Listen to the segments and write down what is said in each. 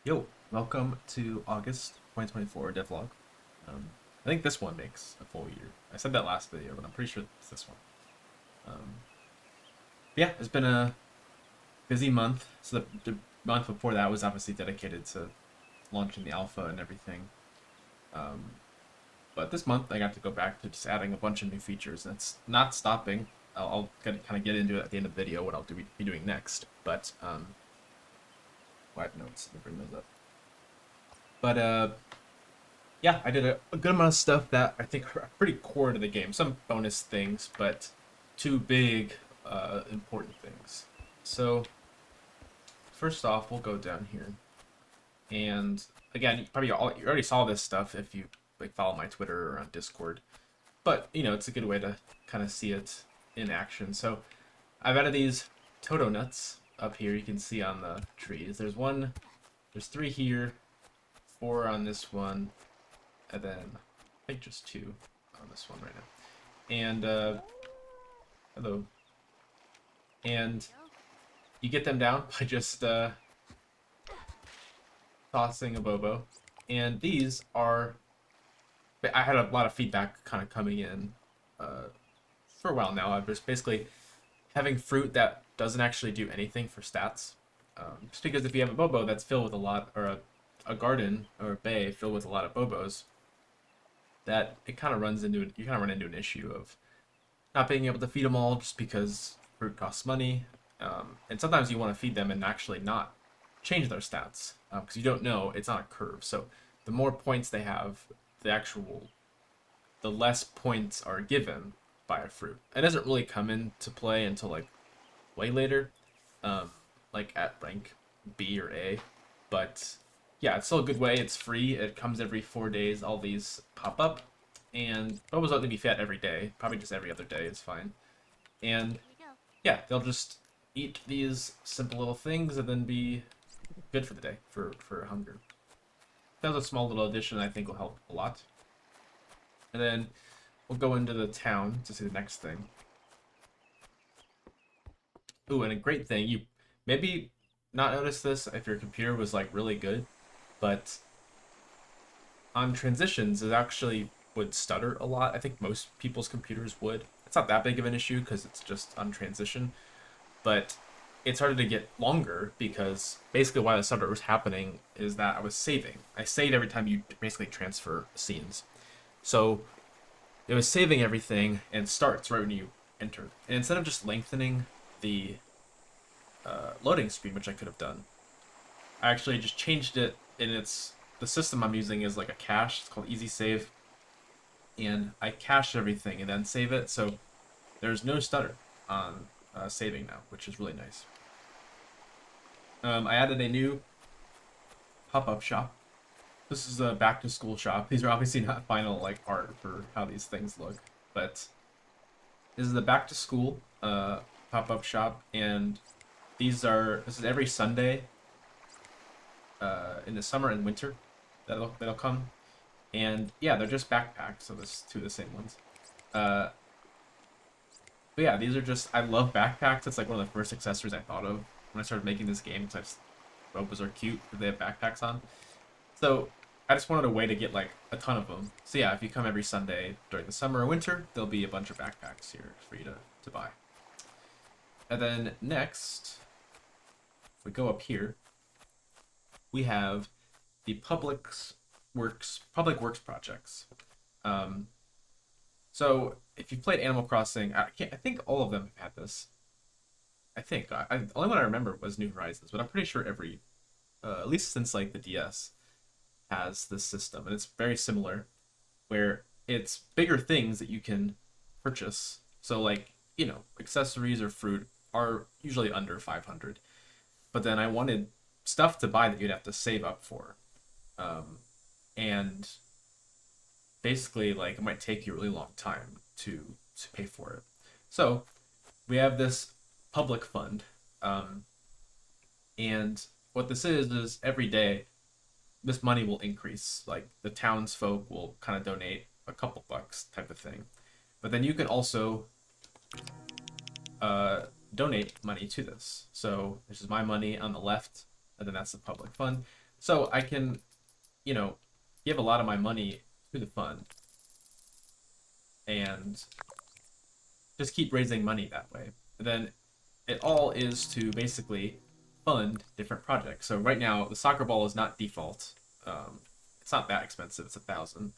Yo, welcome to August 2024 Devlog. I think this one makes a full year. I said that last video, but I'm pretty sure it's this one. Yeah, it's been a busy month. So the month before that was obviously dedicated to launching the alpha and everything. Um, but this month I got to go back to just adding a bunch of new features, and it's not stopping. I'll kind of get into it at the end of the video what be doing next. But I have notes. Let me bring those up. But yeah, I did a good amount of stuff that I think are pretty core to the game. Some bonus things, but two big important things. So first off, we'll go down here, and again, you already saw this stuff if you like follow my Twitter or on Discord. But you know, it's a good way to kind of see it in action. So I've added these Toon Nuts up here. You can see on the trees. There's three here, four on this one, and then I think just two on this one right now. And hello. And you get them down by just tossing a Bobo. And these are, I had a lot of feedback kind of coming in for a while now. I'm just basically having fruit that doesn't actually do anything for stats. Just because if you have a Bobo that's filled with a lot, or a garden or a bay filled with a lot of Bobos, that it kind of runs into you kind of run into an issue of not being able to feed them all just because fruit costs money, and sometimes you want to feed them and actually not change their stats because you don't know, it's on a curve. So the more points they have, the less points are given by a fruit. It doesn't really come into play until like way later, like at rank B or A, but yeah, it's still a good way. It's free. It comes every 4 days. All these pop up, and Bobos don't need to be fed every day. Probably just every other day is fine. And yeah, they'll just eat these simple little things and then be good for the day for hunger. That was a small little addition I think will help a lot. And then we'll go into the town to see the next thing. Ooh, and a great thing, you maybe not notice this if your computer was like really good, but on transitions it actually would stutter a lot. I think most people's computers would. It's not that big of an issue because it's just on transition, but it started to get longer because basically why the stutter was happening is that I was saving. I saved every time you basically transfer scenes. So it was saving everything and starts right when you enter. And instead of just lengthening the loading screen, which I could have done, I actually just changed it. And the system I'm using is like a cache. It's called Easy Save, and I cache everything and then save it. So there's no stutter on saving now, which is really nice. I added a new pop-up shop. This is a back-to-school shop. These are obviously not final like art for how these things look, but this is the back-to-school pop-up shop, and this is every Sunday in the summer and winter that'll come. And yeah, they're just backpacks, so there's two of the same ones. But yeah, these are just, I love backpacks. It's like one of the first accessories I thought of when I started making this game, because Bobos are cute if they have backpacks on. So I just wanted a way to get like a ton of them. So yeah, if you come every Sunday during the summer or winter, there'll be a bunch of backpacks here for you to buy. And then next, if we go up here, we have the public works projects. So if you've played Animal Crossing, I think all of them have had this. I think the only one I remember was New Horizons, but I'm pretty sure every, at least since like the DS, has this system, and it's very similar, where it's bigger things that you can purchase. So like, you know, accessories or fruit are usually under 500, but then I wanted stuff to buy that you'd have to save up for, and basically like it might take you a really long time to pay for it. So we have this public fund, and what this is every day this money will increase. Like the townsfolk will kind of donate a couple bucks type of thing, but then you can also donate money to this. So this is my money on the left, and then that's the public fund. So I can, you know, give a lot of my money to the fund and just keep raising money that way. And then it all is to basically fund different projects. So right now, the soccer ball is not default. It's not that expensive. It's 1,000,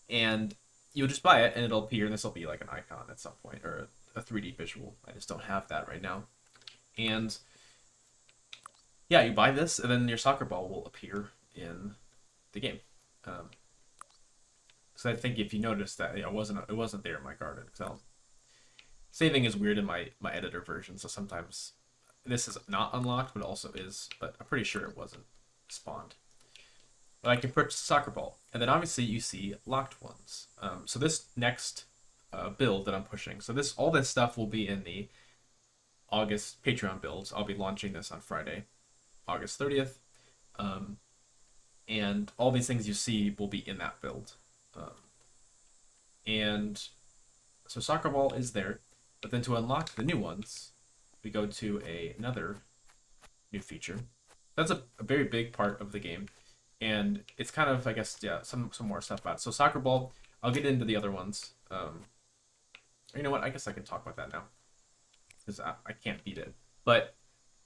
and you'll just buy it, and it'll appear. And this will be like an icon at some point or a 3D visual. I just don't have that right now. And yeah, you buy this, and then your soccer ball will appear in the game. So I think if you noticed that, it wasn't there in my garden because saving is weird in my editor version. So sometimes this is not unlocked, but it also is. But I'm pretty sure it wasn't spawned. But I can purchase a soccer ball, and then obviously you see locked ones. So this next build that I'm pushing, so all this stuff will be in the August Patreon builds. I'll be launching this on Friday, August 30th. And all these things you see will be in that build. And so soccer ball is there, but then to unlock the new ones, we go to another new feature. That's a very big part of the game, and it's kind of, I guess, yeah, some more stuff about it. So soccer ball, I'll get into the other ones. You know what? I guess I can talk about that now because I can't beat it. But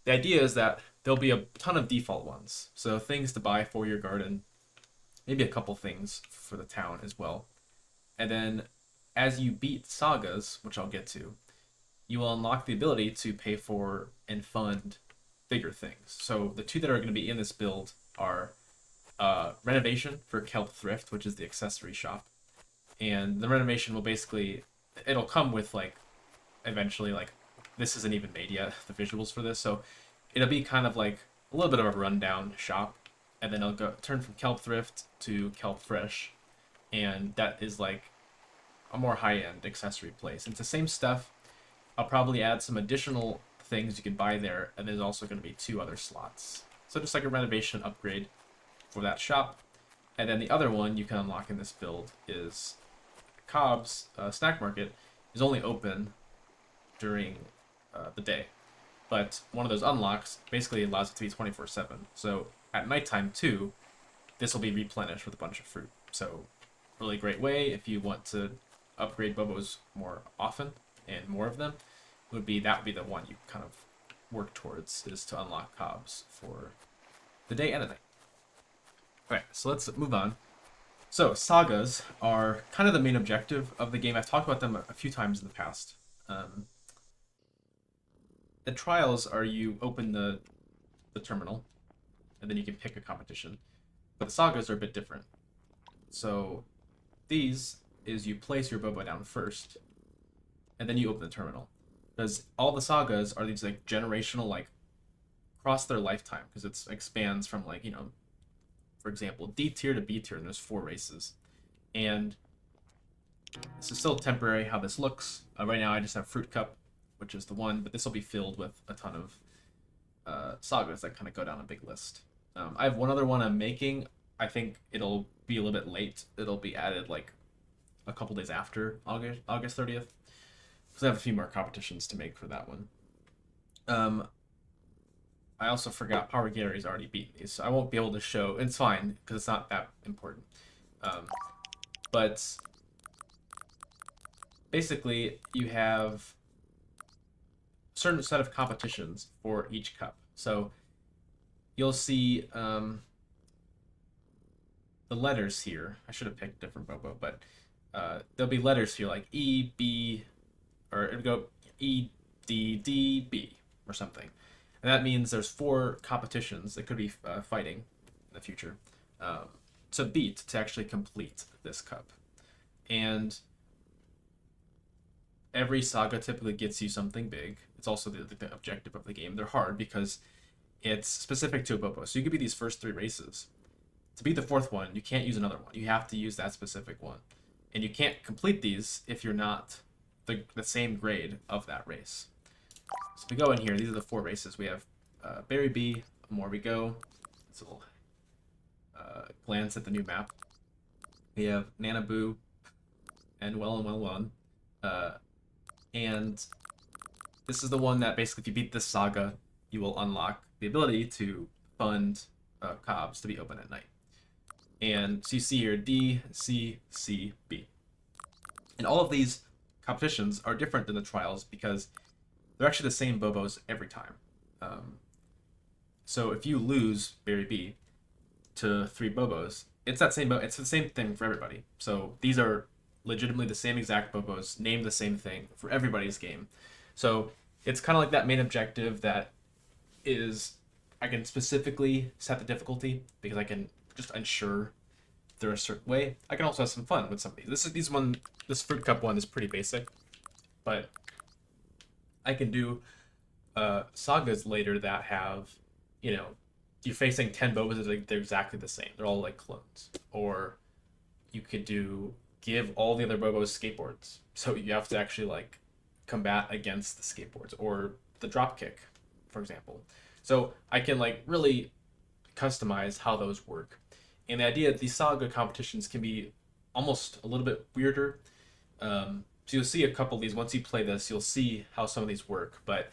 the idea is that there'll be a ton of default ones. So things to buy for your garden, maybe a couple things for the town as well. And then as you beat Sagas, which I'll get to, you will unlock the ability to pay for and fund bigger things. So the two that are going to be in this build are renovation for Kelp Thrift, which is the accessory shop. And the renovation will basically, it'll come with like, eventually, like, this isn't even made yet, the visuals for this. So it'll be kind of like a little bit of a rundown shop. And then it'll turn from Kelp Thrift to Kelp Fresh. And that is like a more high-end accessory place. And it's the same stuff. I'll probably add some additional things you can buy there, and there's also going to be 2 other slots. So just like a renovation upgrade for that shop. And then the other one you can unlock in this build is Cobb's Snack Market is only open during the day. But one of those unlocks basically allows it to be 24/7. So at nighttime too, this will be replenished with a bunch of fruit. So really great way if you want to upgrade Bobos more often and more of them that would be the one you kind of work towards, is to unlock Cobbs for the day and the night. Alright, so let's move on. So Sagas are kind of the main objective of the game. I've talked about them a few times in the past. The trials are you open the terminal and then you can pick a competition. But the Sagas are a bit different. So these is you place your Bobo down first, and then you open the terminal. Because all the Sagas are these like generational, like across their lifetime, because it expands from like, for example, D tier to B tier, and there's 4 races. And this is still temporary how this looks. Right now I just have Fruit Cup, which is the one, but this will be filled with a ton of Sagas that kind of go down a big list. I have one other one I'm making. I think it'll be a little bit late. It'll be added like a couple days after August 30th. Because I have a few more competitions to make for that one. I also forgot Power Gary's already beaten these, so I won't be able to show. It's fine, because it's not that important. But basically, you have a certain set of competitions for each cup. So you'll see the letters here. I should have picked a different Bobo, but there'll be letters here like E, B, or it would go E, D, D, B, or something. And that means there's 4 competitions that could be fighting in the future to beat, to actually complete this cup. And every saga typically gets you something big. It's also the objective of the game. They're hard because it's specific to a Bobo. So you could be these first 3 races. To beat the 4th one, you can't use another one. You have to use that specific one. And you can't complete these if you're not the same grade of that race. So we go in here. These are the 4 races. We have Berry B, More We Go. It's a little glance at the new map. We have Nanaboo and Well and Well One. And this is the one that basically, if you beat this saga, you will unlock the ability to fund cobs to be open at night. And so you see here D, C, C, B. And all of these competitions are different than the trials because they're actually the same Bobos every time. Um, so if you lose Berry B to 3 Bobos, it's it's the same thing for everybody. So these are legitimately the same exact Bobos, named the same thing for everybody's game. So it's kind of like that main objective that is I can specifically set the difficulty because I can just ensure they're a certain way. I can also have some fun with some of these. This fruit cup one is pretty basic, but I can do sagas later that have, you know, you're facing 10 Bobas, they're exactly the same. They're all like clones. Or you could do give all the other Bobos skateboards. So you have to actually like combat against the skateboards or the drop kick, for example. So I can like really customize how those work. And the idea that these saga competitions can be almost a little bit weirder. So you'll see a couple of these. Once you play this, you'll see how some of these work. But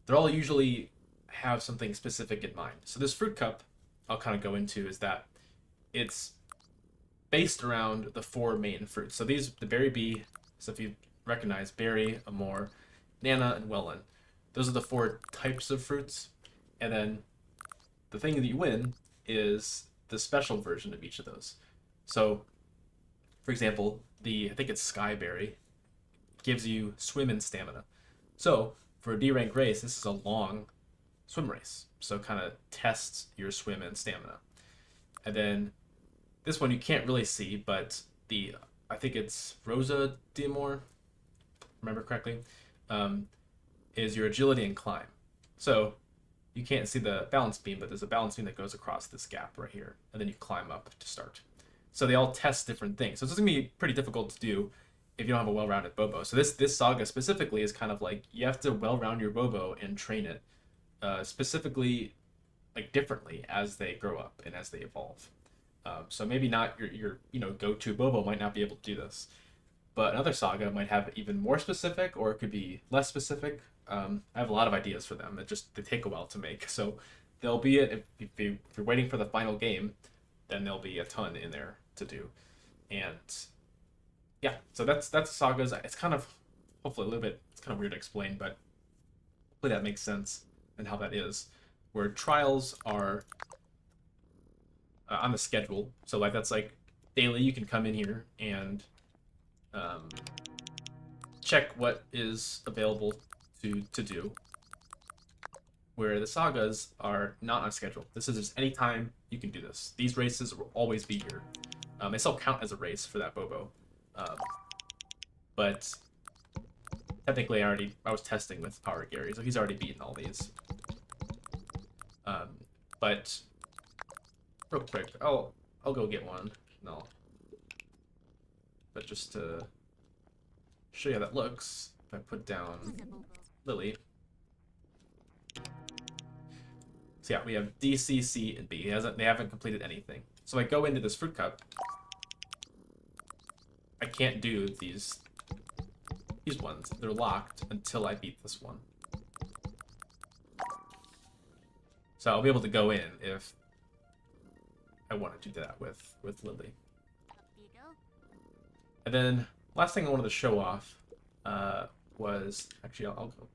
they're all usually have something specific in mind. So this fruit cup I'll kind of go into is that it's based around the 4 main fruits. So these, the berry B, so if you recognize berry, amore, nana, and wellen, those are the 4 types of fruits. And then the thing that you win is the special version of each of those. So, for example, I think it's Skyberry, gives you swim and stamina. So, for a D rank race, this is a long swim race. So, kind of tests your swim and stamina. And then this one you can't really see, but I think it's Rosa D'Amore, remember correctly, is your agility and climb. So, you can't see the balance beam, but there's a balance beam that goes across this gap right here, and then you climb up to start. So they all test different things. So it's going to be pretty difficult to do if you don't have a well-rounded Bobo. So this saga specifically is kind of like you have to well-round your Bobo and train it specifically, like differently as they grow up and as they evolve. So maybe not your go-to Bobo might not be able to do this, but another saga might have it even more specific, or it could be less specific. I have a lot of ideas for them. They take a while to make. So there'll be if you're waiting for the final game, then there'll be a ton in there to do. And yeah, so that's sagas. It's kind of hopefully a little bit. It's kind of weird to explain, but hopefully that makes sense and how that is. Where trials are on the schedule. So like that's like daily. You can come in here and check what is available to do, where the sagas are not on schedule. This is just any time you can do this. These races will always be here. They still count as a race for that Bobo, but technically I was testing with Power Gary, so he's already beaten all these. But real quick, I'll go get one. No, but just to show you how that looks, if I put down Lily. So yeah, we have D, C, C, and B. They haven't completed anything. So I go into this fruit cup. I can't do these ones. They're locked until I beat this one. So I'll be able to go in if I want to do that with Lily. And then last thing I wanted to show off was actually I'll go.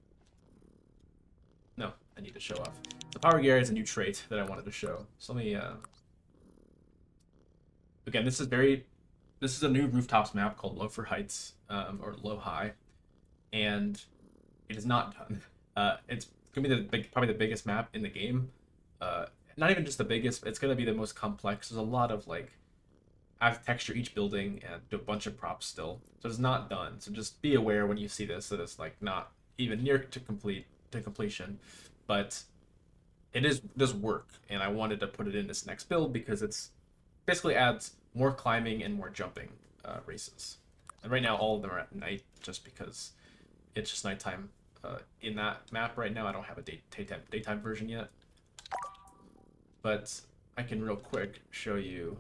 No, I need to show off. The Power Gary is a new trait that I wanted to show. So let me again, this is a new Rooftops map called Low for Heights, or Low High, and it is not done. It's gonna be probably the biggest map in the game. Not even just the biggest, it's gonna be the most complex. There's a lot of like, I have to texture each building and do a bunch of props still, so it's not done. So just be aware when you see this that it's like not even near to completion, but it does work, and I wanted to put it in this next build because it's basically adds more climbing and more jumping races. And right now all of them are at night just because it's just nighttime in that map right now. I don't have a daytime version yet, but I can real quick show you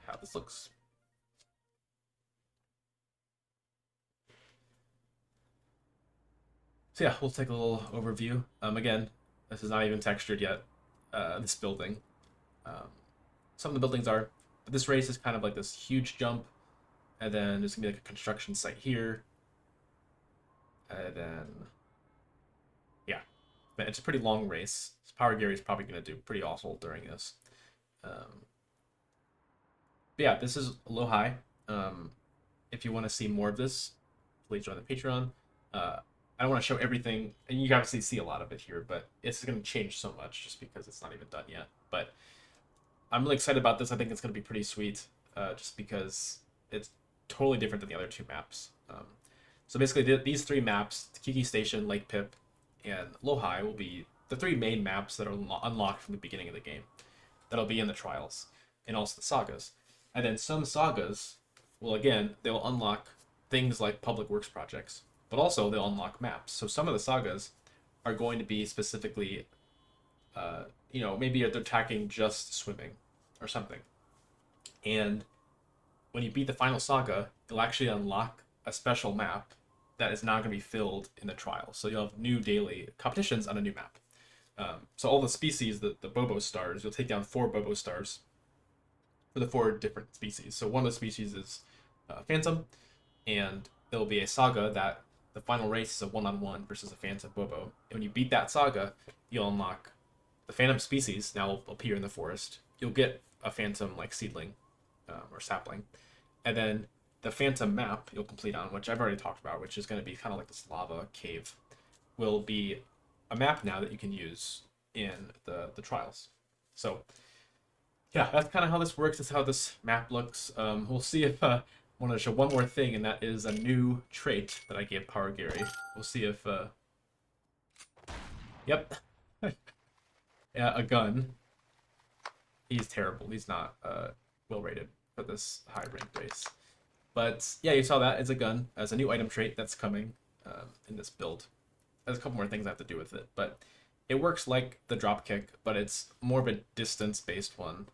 how this looks. So yeah, we'll take a little overview. Again, This is not even textured yet. This building. Um, some of the buildings are, but this race is kind of like this huge jump, and then there's gonna be like a construction site here, and then yeah, but it's a pretty long race. So Power Gary is probably gonna do pretty awful during this. Um, but yeah, this is low high. Um, if you want to see more of this, please join the Patreon. Uh, I don't want to show everything, and you obviously see a lot of it here, but it's going to change so much just because it's not even done yet. But I'm really excited about this. I think it's going to be pretty sweet, just because it's totally different than the other two maps. So basically, these three maps, Kiki Station, Lake Pip, and Low-High, will be the three main maps that are unlocked from the beginning of the game. That'll be in the trials, and also the sagas. And then some sagas, well, again, they'll unlock things like public works projects, but also they'll unlock maps. So some of the sagas are going to be specifically, maybe they're attacking just swimming or something. And when you beat the final saga, you'll actually unlock a special map that is not going to be filled in the trial. So you'll have new daily competitions on a new map. So all the species, the Bobo stars, you'll take down 4 Bobo stars for the 4 different species. So one of the species is Phantom, and there'll be a saga that the final race is a one-on-one versus a Phantom Bobo. And when you beat that saga, you'll unlock the Phantom species. Now will appear in the forest. You'll get a Phantom like seedling or sapling, and then the Phantom map you'll complete on, which I've already talked about, which is going to be kind of like this lava cave, will be a map now that you can use in the trials. So yeah, that's kind of how this works. That's how this map looks. We'll see if I want to show one more thing, and that is a new trait that I gave Power Gary. We'll see if yep. Yeah, a gun. He's terrible. He's not well rated for this high rank race. But yeah, you saw that. It's a gun as a new item trait that's coming in this build. There's a couple more things I have to do with it, but it works like the dropkick, but it's more of a distance-based one.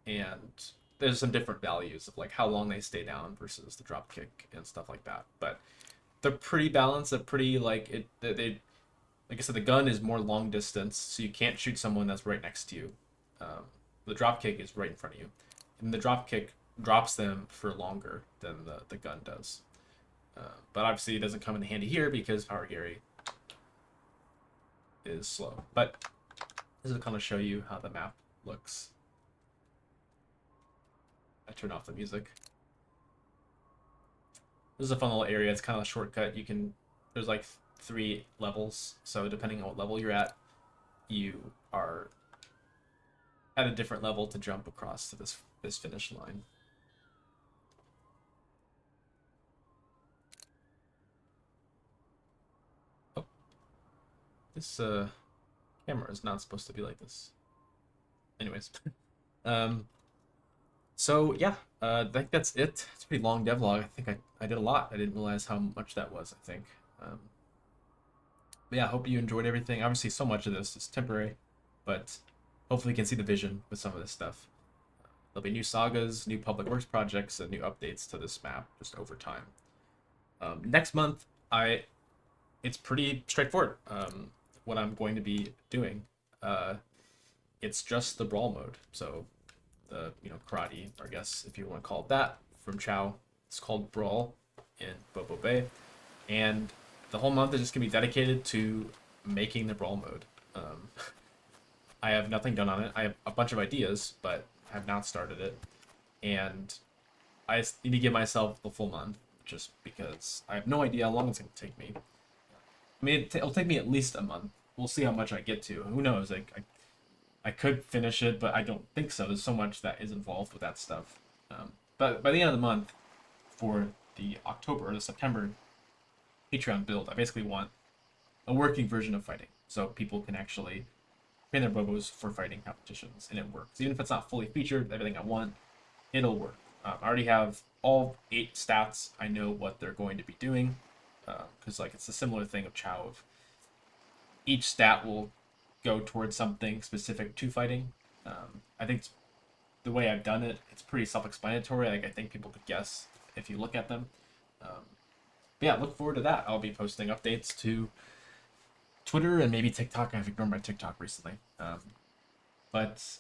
And there's some different values of like how long they stay down versus the dropkick and stuff like that. But they're pretty balanced. They're pretty like it. Like I said, the gun is more long distance, so you can't shoot someone that's right next to you. The dropkick is right in front of you, and the dropkick drops them for longer than the gun does. But obviously, it doesn't come in handy here because Power Gary is slow. But this is to kind of show you how the map looks. I turn off the music. This is a fun little area. It's kind of a shortcut. There's like 3 levels, so depending on what level you're at, you are at a different level to jump across to this finish line. Oh, this camera is not supposed to be like this. Anyways, so yeah, I think that's it. It's a pretty long devlog. I think I did a lot. I didn't realize how much that was. I think. But yeah, I hope you enjoyed everything. Obviously, so much of this is temporary, but hopefully you can see the vision with some of this stuff. There'll be new sagas, new public works projects, and new updates to this map just over time. Next month, it's pretty straightforward. What I'm going to be doing, it's just the Brawl mode. So the karate, or I guess if you want to call it that, from Chao. It's called Brawl in Bobo Bay, and the whole month is just gonna be dedicated to making the Brawl mode. I have nothing done on it. I have a bunch of ideas, but I have not started it, and I need to give myself the full month just because I have no idea how long it's gonna take me. I mean, it'll take me at least a month. We'll see how much I get to. Who knows? Like, I could finish it, but I don't think so. There's so much that is involved with that stuff. But by the end of the month, for the October or the September Patreon build, I basically want a working version of fighting, so people can actually train their Bobos for fighting competitions, and it works. Even if it's not fully featured, everything I want, it'll work. I already have all 8 stats. I know what they're going to be doing, because like it's a similar thing of Chao. Of each stat will go towards something specific to fighting. I think the way I've done it, it's pretty self-explanatory. Like I think people could guess if you look at them. But yeah, look forward to that. I'll be posting updates to Twitter and maybe TikTok. I've ignored my TikTok recently. But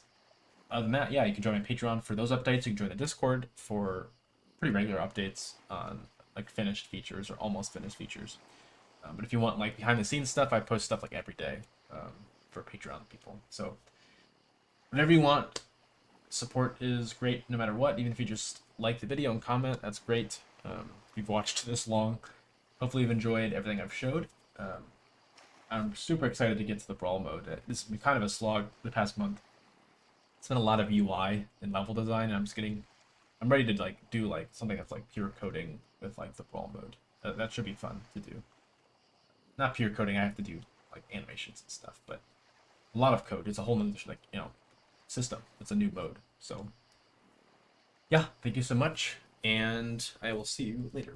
other than that, yeah, you can join my Patreon for those updates. You can join the Discord for pretty regular updates on like finished features or almost finished features. But if you want like behind the scenes stuff, I post stuff like every day for Patreon people. So whatever you want, support is great no matter what. Even if you just like the video and comment, that's great. If you've watched this long, hopefully you've enjoyed everything I've showed. I'm super excited to get to the Brawl mode. This has been kind of a slog the past month. It's been a lot of UI and level design, and I'm ready to like do like something that's like pure coding with like the Brawl mode. That should be fun to do. Not pure coding, I have to do like animations and stuff, but a lot of code. It's a whole nother like, system. It's a new mode. So yeah, thank you so much, and I will see you later.